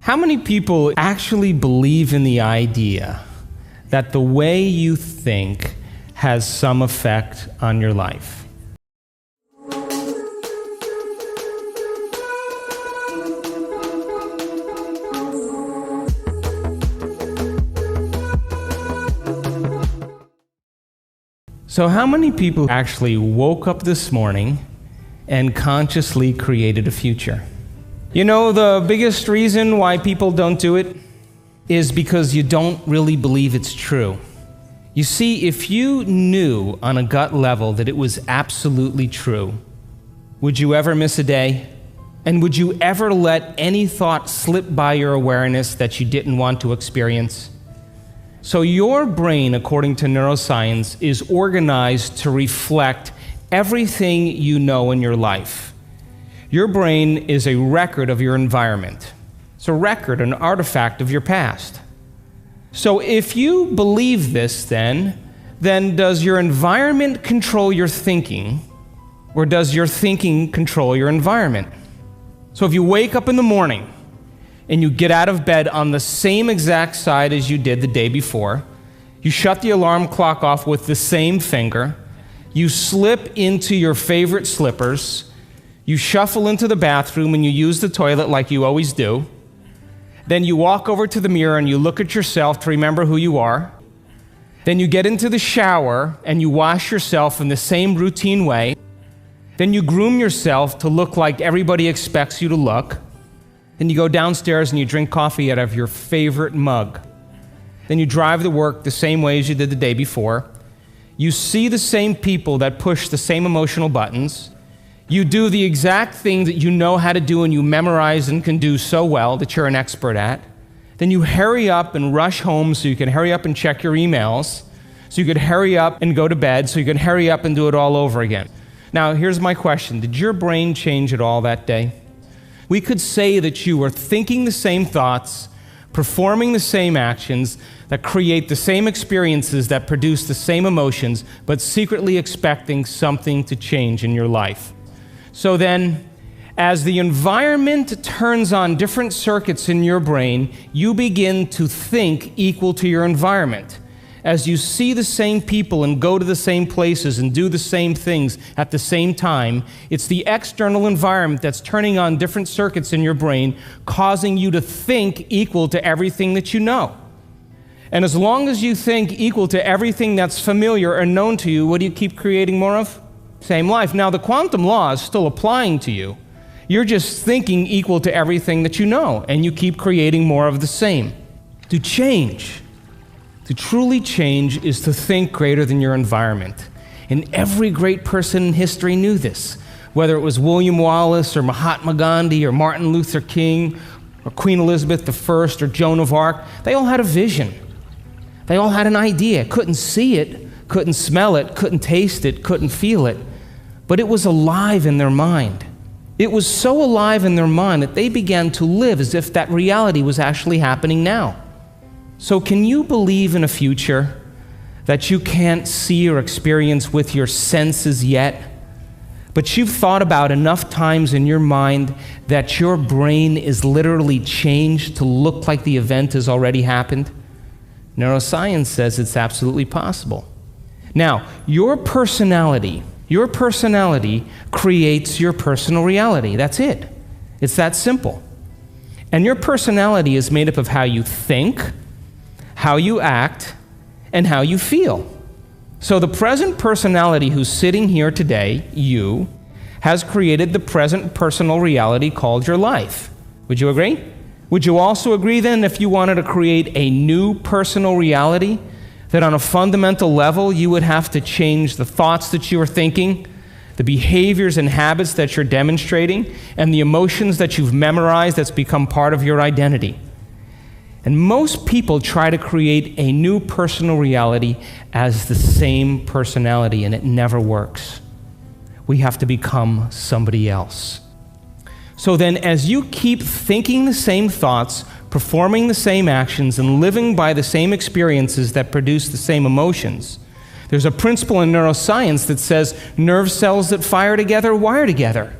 How many people actually believe in the idea that the way you think has some effect on your life? So how many people actually woke up this morning and consciously created a future? You know, the biggest reason why people don't do it is because you don't really believe it's true. You see, if you knew on a gut level that it was absolutely true, would you ever miss a day? And would you ever let any thought slip by your awareness that you didn't want to experience? So your brain, according to neuroscience, is organized to reflect everything you know in your life. Your brain is a record of your environment. It's a record, an artifact of your past. So if you believe this, then does your environment control your thinking, or does your thinking control your environment? So if you wake up in the morning and you get out of bed on the same exact side as you did the day before, you shut the alarm clock off with the same finger, you slip into your favorite slippers, you shuffle into the bathroom and you use the toilet like you always do, then you walk over to the mirror and you look at yourself to remember who you are, then you get into the shower and you wash yourself in the same routine way, then you groom yourself to look like everybody expects you to look, then you go downstairs and you drink coffee out of your favorite mug. Then you drive to work the same way as you did the day before. You see the same people that push the same emotional buttons. You do the exact thing that you know how to do and you memorize and can do so well that you're an expert at. Then you hurry up and rush home so you can hurry up and check your emails, so you could hurry up and go to bed, so you can hurry up and do it all over again. Now, here's my question. Did your brain change at all that day? We could say that you were thinking the same thoughts, performing the same actions, that create the same experiences, that produce the same emotions, but secretly expecting something to change in your life. So then, as the environment turns on different circuits in your brain, you begin to think equal to your environment. As you see the same people and go to the same places and do the same things at the same time, it's the external environment that's turning on different circuits in your brain, causing you to think equal to everything that you know. And as long as you think equal to everything that's familiar or known to you, what do you keep creating more of? Same life. Now, the quantum law is still applying to you. You're just thinking equal to everything that you know, and you keep creating more of the same. To change, to truly change, is to think greater than your environment. And every great person in history knew this. Whether it was William Wallace or Mahatma Gandhi or Martin Luther King or Queen Elizabeth I or Joan of Arc, they all had a vision. They all had an idea. Couldn't see it, couldn't smell it, couldn't taste it, couldn't feel it. But it was alive in their mind. It was so alive in their mind that they began to live as if that reality was actually happening now. So can you believe in a future that you can't see or experience with your senses yet, but you've thought about enough times in your mind that your brain is literally changed to look like the event has already happened? Neuroscience says it's absolutely possible. Now, your personality creates your personal reality. That's it. It's that simple. And your personality is made up of how you think, how you act, and how you feel. So the present personality who's sitting here today, you, has created the present personal reality called your life. Would you agree? Would you also agree then, if you wanted to create a new personal reality, that on a fundamental level you would have to change the thoughts that you are thinking, the behaviors and habits that you're demonstrating, and the emotions that you've memorized that's become part of your identity? And most people try to create a new personal reality as the same personality, and it never works. We have to become somebody else. So then, as you keep thinking the same thoughts, performing the same actions, and living by the same experiences that produce the same emotions, there's a principle in neuroscience that says nerve cells that fire together wire together.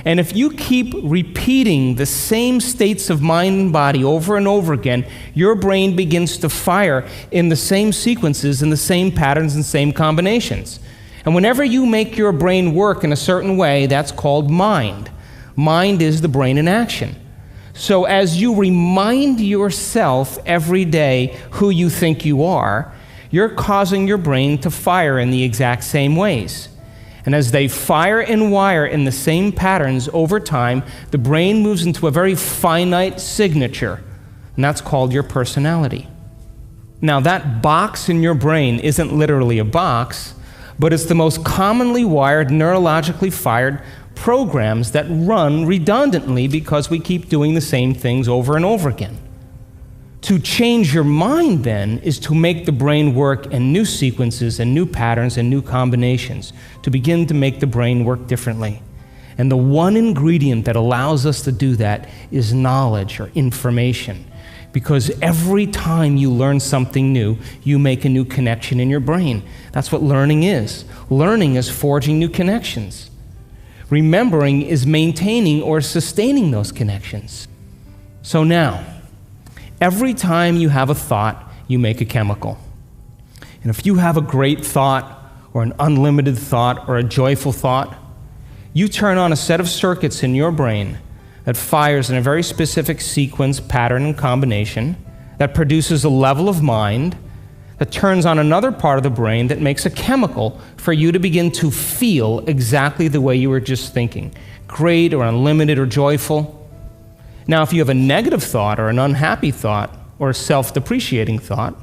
And if you keep repeating the same states of mind and body over and over again, your brain begins to fire in the same sequences, in the same patterns and same combinations. And whenever you make your brain work in a certain way, that's called mind. Mind is the brain in action. So as you remind yourself every day who you think you are, you're causing your brain to fire in the exact same ways. And as they fire and wire in the same patterns over time, the brain moves into a very finite signature, and that's called your personality. Now, that box in your brain isn't literally a box, but it's the most commonly wired, neurologically fired programs that run redundantly because we keep doing the same things over and over again. To change your mind, then, is to make the brain work in new sequences and new patterns and new combinations, to begin to make the brain work differently. And the one ingredient that allows us to do that is knowledge or information. Because every time you learn something new, you make a new connection in your brain. That's what learning is. Learning is forging new connections. Remembering is maintaining or sustaining those connections. So now, every time you have a thought, you make a chemical. And if you have a great thought, or an unlimited thought, or a joyful thought, you turn on a set of circuits in your brain that fires in a very specific sequence, pattern, and combination, that produces a level of mind, that turns on another part of the brain that makes a chemical for you to begin to feel exactly the way you were just thinking, great or unlimited or joyful. Now, if you have a negative thought or an unhappy thought or a self-depreciating thought,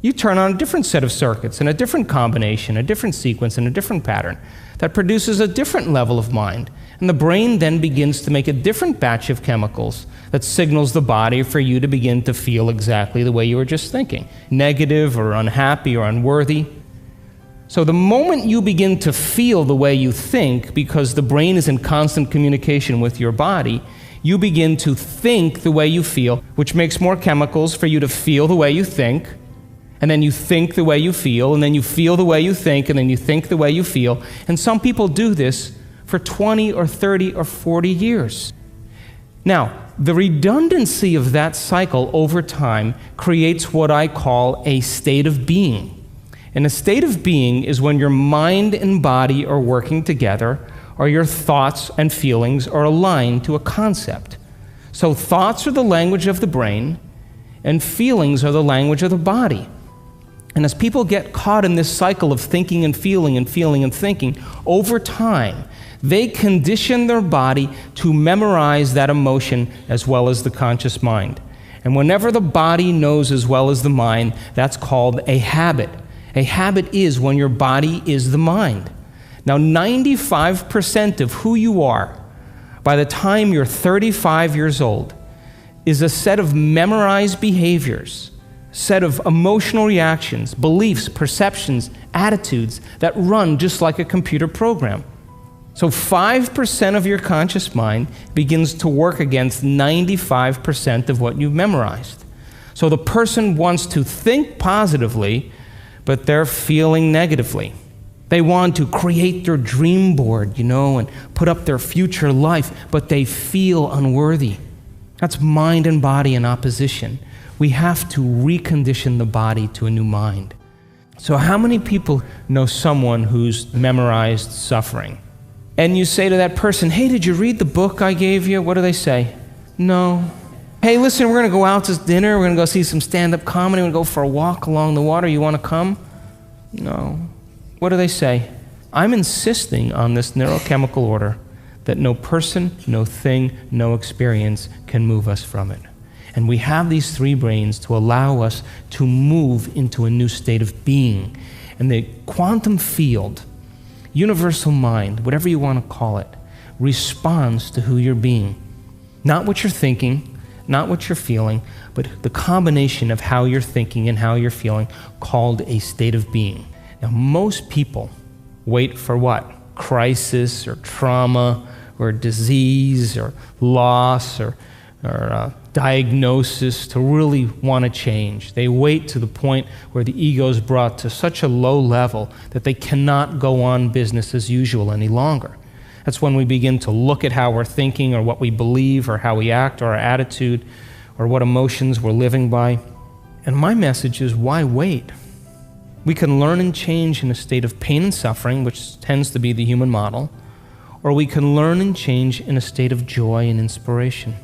you turn on a different set of circuits and a different combination, a different sequence, and a different pattern that produces a different level of mind. And the brain then begins to make a different batch of chemicals that signals the body for you to begin to feel exactly the way you were just thinking, negative or unhappy or unworthy. So the moment you begin to feel the way you think, because the brain is in constant communication with your body, you begin to think the way you feel, which makes more chemicals for you to feel the way you think, and then you think the way you feel, and then you feel the way you think, and then you think the way you feel. And some people do this for 20 or 30 or 40 years. Now, the redundancy of that cycle over time creates what I call a state of being. And a state of being is when your mind and body are working together, or your thoughts and feelings are aligned to a concept. So thoughts are the language of the brain, and feelings are the language of the body. And as people get caught in this cycle of thinking and feeling and feeling and thinking, over time, they condition their body to memorize that emotion as well as the conscious mind. And whenever the body knows as well as the mind, that's called a habit. A habit is when your body is the mind. Now, 95% of who you are by the time you're 35 years old is a set of memorized behaviors, set of emotional reactions, beliefs, perceptions, attitudes that run just like a computer program. So 5% of your conscious mind begins to work against 95% of what you've memorized. So the person wants to think positively, but they're feeling negatively. They want to create their dream board, and put up their future life, but they feel unworthy. That's mind and body in opposition. We have to recondition the body to a new mind. So how many people know someone who's memorized suffering? And you say to that person, hey, did you read the book I gave you? What do they say? No. Hey, listen, we're going to go out to dinner. We're going to go see some stand-up comedy. We're going to go for a walk along the water. You want to come? No. What do they say? I'm insisting on this neurochemical order that no person, no thing, no experience can move us from it. And we have these three brains to allow us to move into a new state of being. And the quantum field, universal mind, whatever you want to call it, responds to who you're being. Not what you're thinking, not what you're feeling, but the combination of how you're thinking and how you're feeling, called a state of being. Now, most people wait for what? Crisis or trauma or disease or loss or diagnosis to really want to change. They wait to the point where the ego is brought to such a low level that they cannot go on business as usual any longer. That's when we begin to look at how we're thinking or what we believe or how we act or our attitude or what emotions we're living by. And my message is, why wait? We can learn and change in a state of pain and suffering, which tends to be the human model, or we can learn and change in a state of joy and inspiration.